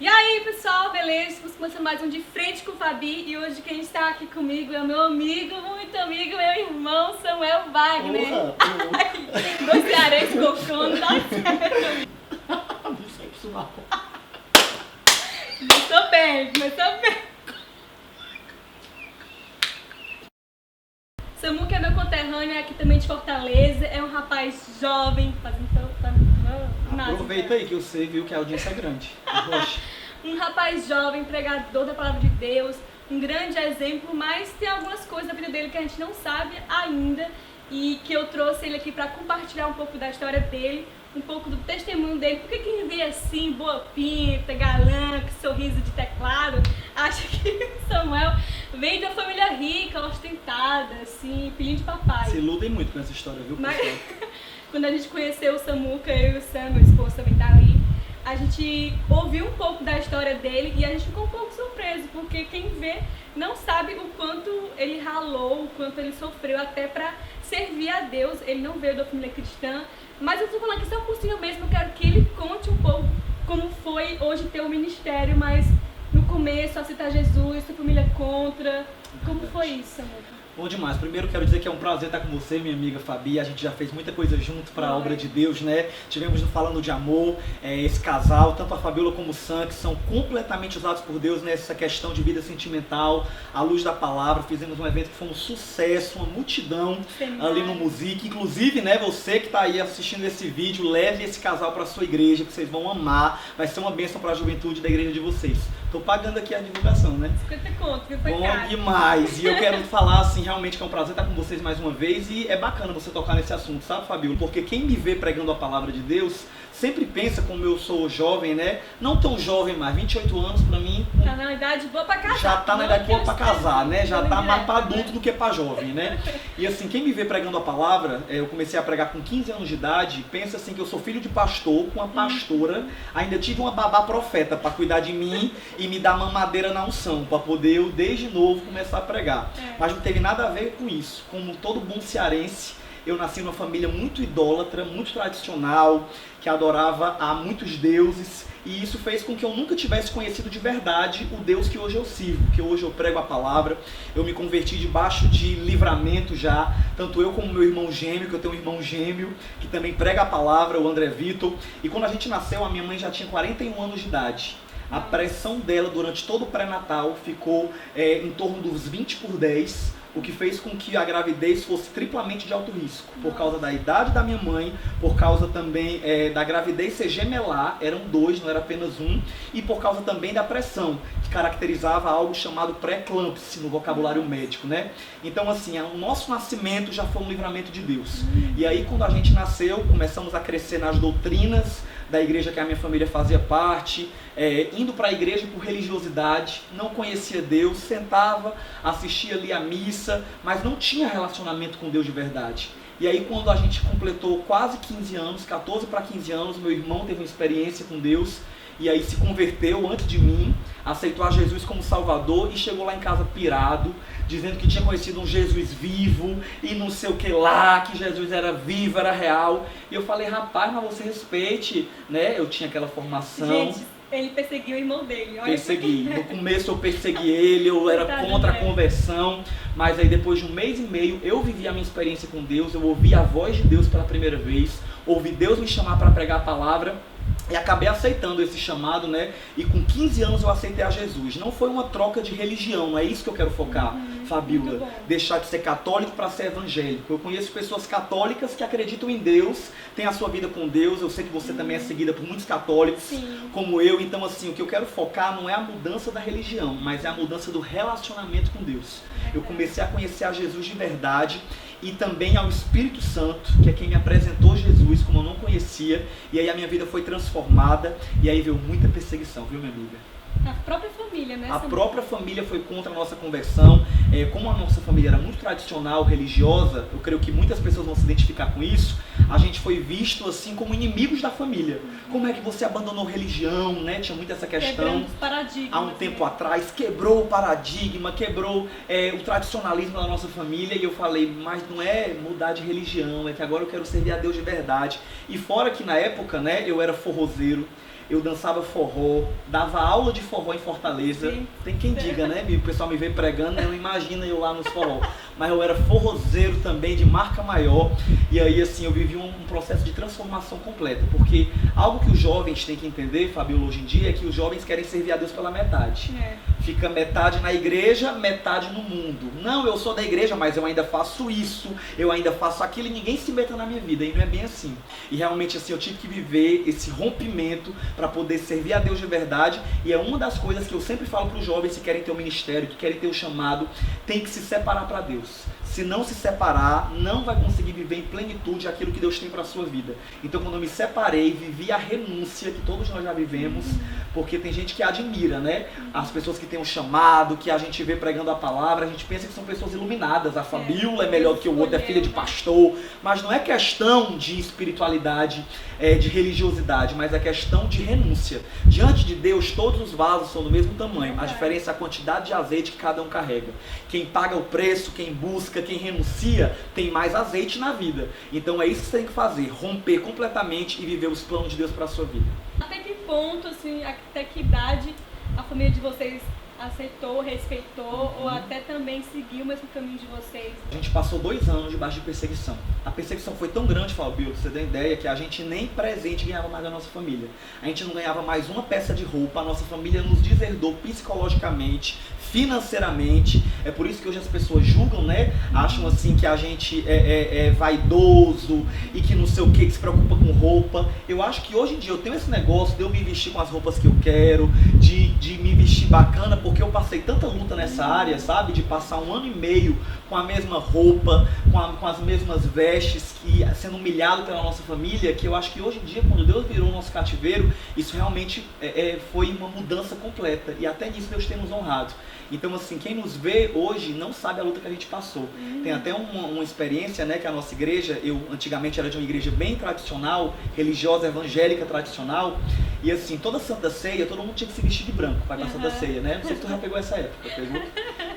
E aí, pessoal, beleza? Estamos começando mais um De Frente com o Fabi e hoje quem está aqui comigo é o meu amigo, muito amigo, meu irmão Samuel Wagner. Dois cearenses colocando, dá certo. Começou bem, começou bem. Samu, que é meu conterrâneo, é aqui também de Fortaleza, é um rapaz jovem, Aproveita aí que você viu que a audiência é grande. Um rapaz jovem, pregador da palavra de Deus, um grande exemplo, mas tem algumas coisas da vida dele que a gente não sabe ainda e que eu trouxe ele aqui para compartilhar um pouco da história dele, um pouco do testemunho dele, porque quem vê assim, boa pinta, galã, com sorriso de teclado, acha que Samuel vem da família rica, ostentada, assim, filhinho de papai. Se iludem muito com essa história, viu, pessoal? Mas quando a gente conheceu o Samuca, eu e o Sam, meu esposo também tá ali, a gente ouviu um pouco da história dele e a gente ficou um pouco surpreso, porque quem vê não sabe o quanto ele ralou, o quanto ele sofreu até para servir a Deus. Ele não veio da família cristã, mas eu estou falando que só por cima mesmo, eu quero que ele conte um pouco como foi hoje ter um ministério, mas no começo aceitar Jesus, sua família contra, como foi isso, Samuca? Bom demais. Primeiro quero dizer que é um prazer estar com você, minha amiga Fabi. A gente já fez muita coisa junto para a obra de Deus, né? Tivemos no Falando de Amor, esse casal, tanto a Fabiola como o Sam, que são completamente usados por Deus nessa questão de vida sentimental, à luz da palavra. Fizemos um evento que foi um sucesso, uma multidão ali no Music. Inclusive, né, você que está aí assistindo esse vídeo, leve esse casal para a sua igreja, que vocês vão amar. Vai ser uma bênção para a juventude da igreja de vocês. Tô pagando aqui a divulgação, né? 50 conto, viu? Foi bom caro. Demais. E eu quero falar, assim, realmente que é um prazer estar com vocês mais uma vez. E é bacana você tocar nesse assunto, sabe, Fabiola? Porque quem me vê pregando a palavra de Deus sempre pensa, como eu sou jovem, né? Não tão jovem mais, 28 anos pra mim. Tá na idade boa pra casar. Já tá na idade boa pra casar, né? Já tá mais pra adulto do que pra jovem, né? E assim, quem me vê pregando a palavra, eu comecei a pregar com 15 anos de idade, pensa assim que eu sou filho de pastor, com uma pastora, ainda tive uma babá profeta pra cuidar de mim e me dar mamadeira na unção, pra poder eu, desde novo, começar a pregar. Mas não teve nada a ver com isso. Como todo bom cearense, eu nasci numa família muito idólatra, muito tradicional, que adorava a muitos deuses, e isso fez com que eu nunca tivesse conhecido de verdade o Deus que hoje eu sirvo, que hoje eu prego a palavra. Eu me converti debaixo de livramento já, tanto eu como meu irmão gêmeo, que eu tenho um irmão gêmeo, que também prega a palavra, o André Vitor, e quando a gente nasceu, a minha mãe já tinha 41 anos de idade. A pressão dela durante todo o pré-natal ficou em torno dos 20/10, o que fez com que a gravidez fosse triplamente de alto risco, por causa da idade da minha mãe, por causa também da gravidez ser gemelar, eram 2, não era apenas 1, e por causa também da pressão, que caracterizava algo chamado pré-eclâmpsia no vocabulário médico, né? Então assim, o nosso nascimento já foi um livramento de Deus. E aí quando a gente nasceu, começamos a crescer nas doutrinas da igreja que a minha família fazia parte, indo para a igreja por religiosidade, não conhecia Deus, sentava, assistia ali a missa, mas não tinha relacionamento com Deus de verdade. E aí quando a gente completou quase 15 anos, 14 para 15 anos, meu irmão teve uma experiência com Deus, e aí se converteu antes de mim, aceitou a Jesus como Salvador e chegou lá em casa pirado, dizendo que tinha conhecido um Jesus vivo e não sei o que lá, que Jesus era vivo, era real. E eu falei, rapaz, mas você respeite, né? Eu tinha aquela formação. Gente, ele perseguiu o irmão dele. Olha, persegui. No começo eu persegui ele, eu era contra a conversão, mas aí depois de 1 mês e meio eu vivi a minha experiência com Deus, eu ouvi a voz de Deus pela primeira vez, ouvi Deus me chamar para pregar a palavra, e acabei aceitando esse chamado, né? E com 15 anos eu aceitei a Jesus. Não foi uma troca de religião, não é isso que eu quero focar, Fabiola. Deixar de ser católico para ser evangélico. Eu conheço pessoas católicas que acreditam em Deus, têm a sua vida com Deus. Eu sei que você também é seguida por muitos católicos, como eu. Então, assim, o que eu quero focar não é a mudança da religião, mas é a mudança do relacionamento com Deus. Eu comecei a conhecer a Jesus de verdade, e também ao Espírito Santo, que é quem me apresentou Jesus, como eu não conhecia, e aí a minha vida foi transformada, e aí veio muita perseguição, viu, minha amiga? A própria família, né? A própria família foi contra a nossa conversão. Como a nossa família era muito tradicional, religiosa, eu creio que muitas pessoas vão se identificar com isso, a gente foi visto assim como inimigos da família. Como é que você abandonou religião, né? Tinha muito essa questão. Há um tempo atrás, quebrou o paradigma, quebrou o tradicionalismo da nossa família, e eu falei, mas não é mudar de religião, é que agora eu quero servir a Deus de verdade. E fora que na época, né, eu era forrozeiro, eu dançava forró, dava aula de forró em Fortaleza. Sim. Tem quem diga, né? O pessoal me vê pregando, não imagina eu lá nos forró. Mas eu era forrozeiro também, de marca maior. E aí, assim, eu vivi um processo de transformação completa. Porque algo que os jovens têm que entender, Fabiola, hoje em dia, é que os jovens querem servir a Deus pela metade. Fica metade na igreja, metade no mundo. Não, eu sou da igreja, mas eu ainda faço isso, eu ainda faço aquilo e ninguém se meta na minha vida. E não é bem assim. E realmente, assim, eu tive que viver esse rompimento para poder servir a Deus de verdade. E é uma das coisas que eu sempre falo para os jovens que querem ter o ministério, que querem ter o chamado, tem que se separar para Deus. Se não se separar, não vai conseguir viver em plenitude aquilo que Deus tem para a sua vida. Então, quando eu me separei, vivi a renúncia que todos nós já vivemos, porque tem gente que admira, né? As pessoas que têm um chamado, que a gente vê pregando a palavra, a gente pensa que são pessoas iluminadas. A Fabiola é melhor do que o outro, é filha de pastor. Mas não é questão de espiritualidade, de religiosidade, mas é questão de renúncia. Diante de Deus, todos os vasos são do mesmo tamanho. A diferença é a quantidade de azeite que cada um carrega. Quem paga o preço, quem busca, quem renuncia, tem mais azeite na vida. Então é isso que você tem que fazer, romper completamente e viver os planos de Deus para a sua vida. Até que ponto, assim, até que idade a família de vocês aceitou, respeitou ou até também seguiu o mesmo caminho de vocês? A gente passou 2 anos debaixo de perseguição. A perseguição foi tão grande, Fabio, pra você ter ideia, que a gente nem presente ganhava mais da nossa família. A gente não ganhava mais uma peça de roupa, a nossa família nos deserdou psicologicamente, financeiramente. É por isso que hoje as pessoas julgam, né? Acham assim que a gente é vaidoso e que não sei o que se preocupa com roupa. Eu acho que hoje em dia eu tenho esse negócio de eu me vestir com as roupas que eu quero, de me vestir bacana, porque eu passei tanta luta nessa área, sabe? De passar 1 ano e meio com a mesma roupa, com as mesmas vestes, sendo humilhado pela nossa família, que eu acho que hoje em dia, quando Deus virou o nosso cativeiro, isso realmente foi uma mudança completa. E até nisso Deus tem nos honrado. Então, assim, quem nos vê hoje não sabe a luta que a gente passou. Tem até uma experiência, né, que a nossa igreja, eu antigamente era de uma igreja bem tradicional, religiosa, evangélica tradicional, e assim, toda Santa Ceia, todo mundo tinha que se vestir de branco para ir pra Santa Ceia, né? Não sei se tu já pegou essa época, pegou?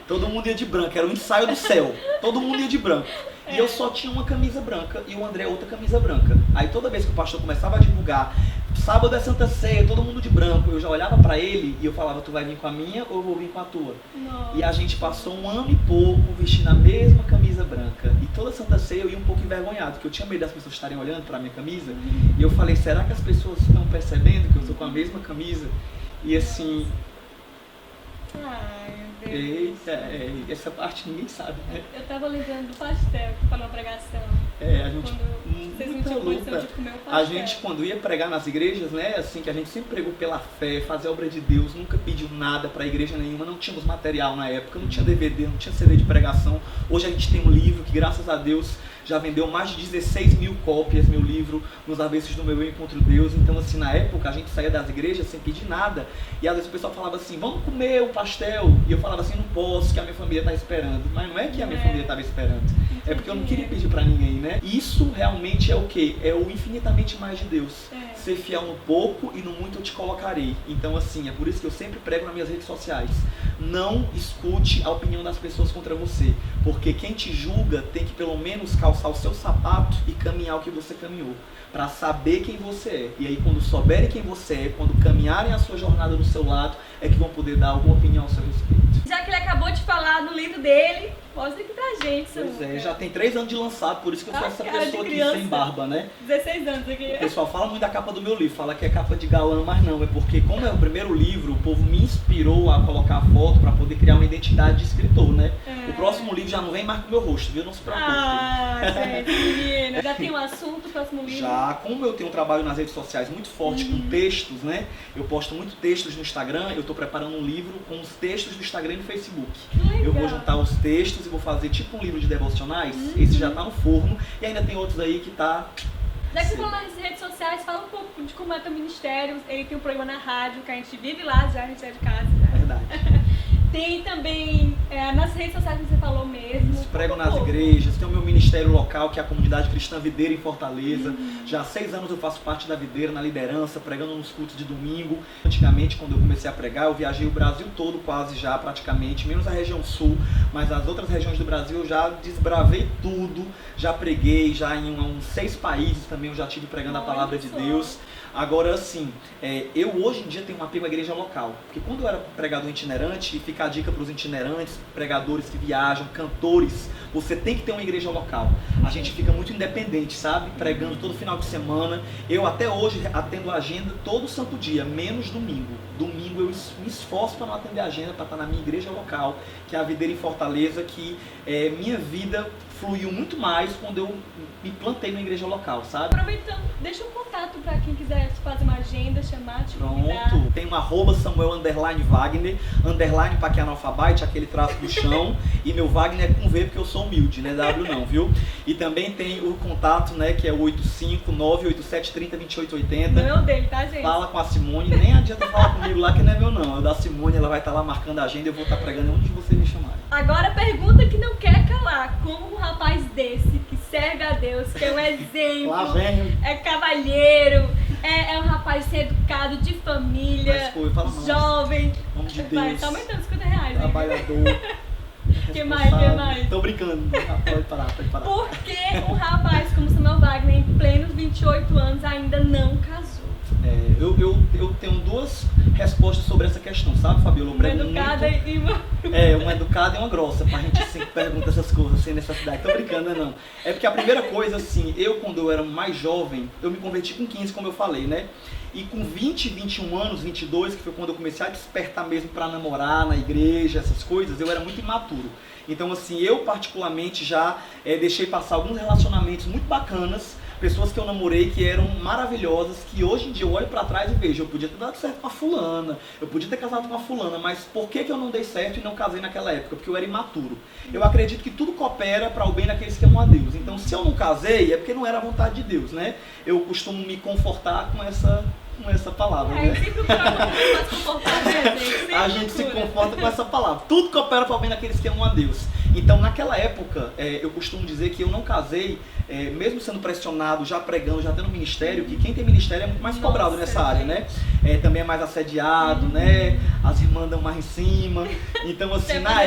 Todo mundo ia de branco, era o ensaio do céu, todo mundo ia de branco. E eu só tinha uma camisa branca e o André outra camisa branca. Aí toda vez que o pastor começava a divulgar, sábado é Santa Ceia, todo mundo de branco, eu já olhava pra ele e eu falava, tu vai vir com a minha ou eu vou vir com a tua? Nossa. E a gente passou 1 ano e pouco vestindo a mesma camisa branca. E toda Santa Ceia eu ia um pouco envergonhado, porque eu tinha medo das pessoas estarem olhando pra minha camisa. E eu falei, será que as pessoas estão percebendo que eu estou com a mesma camisa? E assim... Ai, meu Deus. Eita, essa parte ninguém sabe, né? Eu tava lembrando do pastel que falou na pregação. A gente... Quando vocês não tinham condição de comer o pastel. A gente, quando ia pregar nas igrejas, né, assim, que a gente sempre pregou pela fé, fazer a obra de Deus, nunca pediu nada pra igreja nenhuma, não tínhamos material na época, não tinha DVD, não tinha CD de pregação. Hoje a gente tem um livro que, graças a Deus, já vendeu mais de 16 mil cópias, meu livro, Nos Avessos do Meu Eu Encontro Deus. Então, assim, na época, a gente saía das igrejas sem pedir nada. E às vezes o pessoal falava assim, vamos comer o pastel. E eu falava assim, não posso, que a minha família está esperando. Mas não é que a minha família estava esperando. É porque eu não queria pedir pra ninguém, né? Isso realmente é o quê? É o infinitamente mais de Deus. Ser fiel no pouco e no muito eu te colocarei. Então, assim, é por isso que eu sempre prego nas minhas redes sociais. Não escute a opinião das pessoas contra você. Porque quem te julga tem que pelo menos calçar o seu sapato e caminhar o que você caminhou. Pra saber quem você é. E aí, quando souberem quem você é, quando caminharem a sua jornada do seu lado, é que vão poder dar alguma opinião ao seu respeito. Já que ele acabou de falar do livro dele, mostra aqui pra gente, Samuca. Pois é, já tem 3 anos de lançado, por isso que eu sou essa pessoa aqui sem barba, né? 16 anos aqui. O pessoal fala muito da capa do meu livro, fala que é capa de galã, mas não, é porque como é o primeiro livro, o povo me inspirou a colocar a foto pra poder criar uma identidade de escritor, né? O próximo livro já não vem mais com o meu rosto, viu? Não se preocupe. Gente, menina. Já tem um assunto, o próximo livro? Já, como eu tenho um trabalho nas redes sociais muito forte com textos, né? Eu posto muito textos no Instagram, eu tô preparando um livro com os textos do Instagram e do Facebook. Eu vou juntar os textos e vou fazer tipo um livro de devocionais. Esse já tá no forno e ainda tem outros aí que tá... Já que você falou nas redes sociais, fala um pouco de como é teu ministério. Ele tem um programa na rádio que a gente vive lá, já a gente é de casa. Já. Verdade. Tem também nas redes sociais que você falou mesmo. Prego nas igrejas, tem o meu ministério local, que é a Comunidade Cristã Videira em Fortaleza. Já há 6 anos eu faço parte da Videira, na liderança, pregando nos cultos de domingo. Antigamente, quando eu comecei a pregar, eu viajei o Brasil todo quase já, praticamente, menos a região sul, mas as outras regiões do Brasil eu já desbravei tudo, já preguei, já em uns 6 países também eu já estive pregando a palavra de Deus. Agora, assim, eu hoje em dia tenho um apego à igreja local. Porque quando eu era pregador itinerante, e fica a dica para os itinerantes, pregadores que viajam, cantores, você tem que ter uma igreja local. A gente fica muito independente, sabe? Pregando todo final de semana. Eu até hoje atendo a agenda todo santo dia, menos domingo. Domingo eu me esforço para não atender a agenda, para estar na minha igreja local, que é a Videira em Fortaleza, que minha vida fluiu muito mais quando eu me plantei na igreja local, sabe? Aproveitando, deixa um contato para quem quiser fazer uma agenda, chamar, te convidar. Pronto, tem um @Samuel_Wagner, underline para quem é analfabete, aquele traço do chão, e meu Wagner é com V porque eu sou humilde, né? W não, viu? E também tem o contato, né, que é o 85987302880. Não é o dele, tá, gente? Fala com a Simone, nem adianta falar comigo lá que não é meu não, é o da Simone, ela vai estar lá marcando a agenda e eu vou estar pregando onde você me chamar. Agora a pergunta que não quer calar, como um rapaz desse, que serve a Deus, que é um exemplo, Lá vem. é cavalheiro, é um rapaz ser educado, de família, Fala mais. jovem, Em nome de vai, Deus. tá aumentando R$50, hein? Trabalhador. Que mais? Tô brincando. Pode parar. Por que um rapaz como Samuel Wagner, em plenos 28 anos, ainda não casou? Eu tenho duas respostas sobre essa questão, sabe, Fabiola? Uma educada e uma... uma educada e uma grossa, pra gente assim, perguntar essas coisas sem necessidade. Tô brincando, né, não? É porque a primeira coisa, assim, quando eu era mais jovem, eu me converti com 15, como eu falei, né? E com 20, 21 anos, 22, que foi quando eu comecei a despertar mesmo pra namorar na igreja, essas coisas, eu era muito imaturo. Então, assim, eu particularmente já deixei passar alguns relacionamentos muito bacanas, pessoas que eu namorei que eram maravilhosas, que hoje em dia eu olho pra trás e vejo, eu podia ter dado certo com a fulana, eu podia ter casado com a fulana, mas por que eu não dei certo e não casei naquela época? Porque eu era imaturo. Eu acredito que tudo coopera para o bem daqueles que amam a Deus. Então, se eu não casei, é porque não era a vontade de Deus, né? Eu costumo me confortar com essa palavra, né? Sempre o programa mais confortável, gente. A gente se conforta com essa palavra. Tudo coopera para o bem daqueles que amam a Deus. Então, naquela época, eu costumo dizer que eu não casei, mesmo sendo pressionado, já pregando, já tendo ministério, que quem tem ministério é muito mais cobrado nessa área, né? Também é mais assediado, né? As irmãs dão mais em cima. Então, assim, na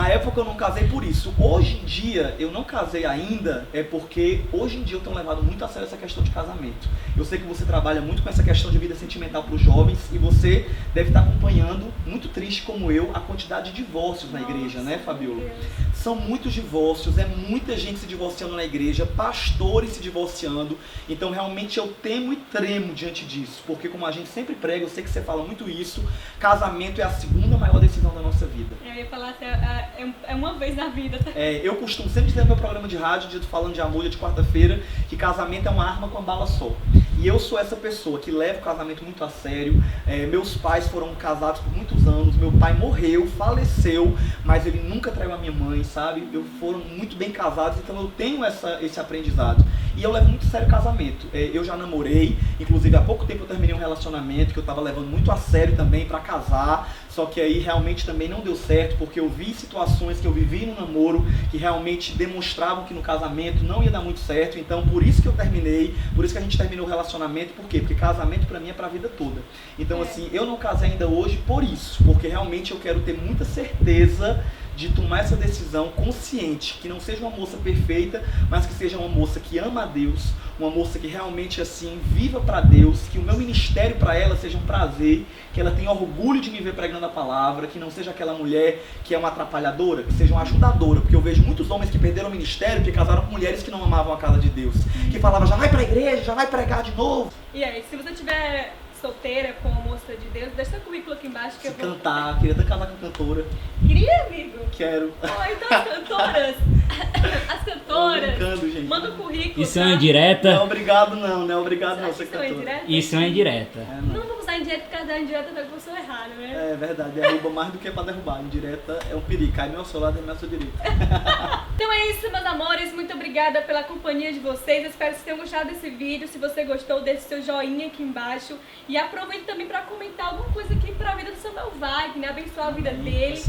época eu não casei por isso. Hoje em dia, eu não casei ainda, porque hoje em dia eu tenho levado muito a sério essa questão de casamento. Eu sei que você trabalha muito com essa questão de vida sentimental para os jovens e você deve estar acompanhando, muito triste como eu, a quantidade de divórcios na igreja, né, Fabiola? São muitos divórcios, muita gente se divorciando na igreja, pastores se divorciando. Então, realmente, eu temo e tremo diante disso. Porque, como a gente sempre prega, eu sei que você fala muito isso, casamento é a segunda maior decisão da nossa vida. Eu ia falar assim, é uma vez na vida. Tá? Eu costumo sempre dizer no meu programa de rádio, dia falando de amor, dia de quarta-feira, que casamento é uma arma com a bala só. E eu sou essa pessoa que leva o casamento muito a sério. Meus pais foram casados por muitos anos. Meu pai morreu, faleceu, mas ele nunca traiu a minha mãe, sabe? Foram muito bem casados, então eu tenho esse aprendizado. E eu levo muito a sério o casamento. Eu já namorei, inclusive há pouco tempo eu terminei um relacionamento que eu estava levando muito a sério também para casar. Só que aí realmente também não deu certo, porque eu vi situações que eu vivi no namoro que realmente demonstravam que no casamento não ia dar muito certo. Então por isso que eu terminei, por isso que a gente terminou o relacionamento. Por quê? Porque casamento pra mim é pra vida toda. Então assim, eu não casei ainda hoje por isso, porque realmente eu quero ter muita certeza de tomar essa decisão consciente, que não seja uma moça perfeita, mas que seja uma moça que ama a Deus, uma moça que realmente assim viva para Deus, que o meu ministério para ela seja um prazer, que ela tenha orgulho de me ver pregando a palavra, que não seja aquela mulher que é uma atrapalhadora, que seja uma ajudadora, porque eu vejo muitos homens que perderam o ministério, que casaram com mulheres que não amavam a casa de Deus, que falavam, já vai pra igreja, já vai pregar de novo. E aí, se você tiver solteira com uma moça de Deus, deixa seu currículo aqui embaixo que se eu vou cantar, queria até casar com cantora. Queria, amigo? Quero. Então as cantoras, brincando, gente. manda o currículo. Isso é uma indireta? Não é obrigado não, obrigado não, ser cantora. Isso é uma indireta. Não vamos usar indireta, porque a indireta foi a pessoa errada, né? É verdade, derruba mais do que pra derrubar. Indireta é um perigo, cai no meu seu lado e no seu direito. Então é isso, meus amores, muito obrigada pela companhia de vocês, espero que vocês tenham gostado desse vídeo. Se você gostou, deixe seu joinha aqui embaixo e aproveite também para comentar alguma coisa aqui para a vida do Samuel Wagner, abençoar a vida dele.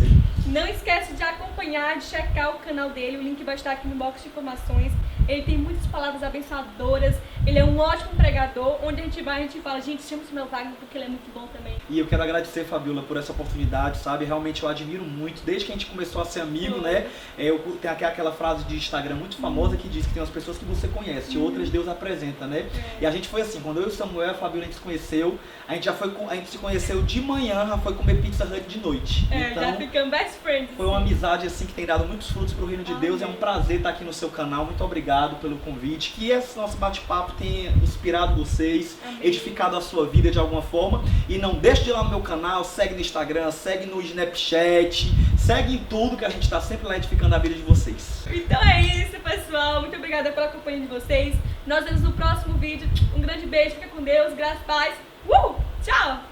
Não esquece de acompanhar, de checar o canal dele, o link vai estar aqui no box de informações. Ele tem muitas palavras abençoadoras, Ele é um ótimo pregador, onde a gente vai, a gente fala, gente, chama o Samuel Wagner porque ele é muito bom também. E eu quero agradecer, Fabiola, por essa oportunidade, sabe? Realmente eu admiro muito, desde que a gente começou a ser amigo, né? Tem aquela frase de Instagram muito famosa que diz que tem umas pessoas que você conhece, outras Deus apresenta, né? E a gente foi assim, quando eu e o Samuel e a Fabiola a gente se conheceu, a gente se conheceu de manhã, já foi comer Pizza Hut de noite. Então, já ficamos best friends. foi uma amizade assim que tem dado muitos frutos pro reino de Deus. É um prazer estar aqui no seu canal. Muito obrigado pelo convite. Que esse nosso bate-papo tenha inspirado vocês, edificado a sua vida de alguma forma. E não deixe de ir lá no meu canal, segue no Instagram, segue no Snapchat, segue em tudo que a gente está sempre lá edificando a vida de vocês. Então é isso, pessoal. Muito obrigada pela companhia de vocês. Nós vemos no próximo vídeo. Um grande beijo, fica com Deus, graças e paz. Tchau!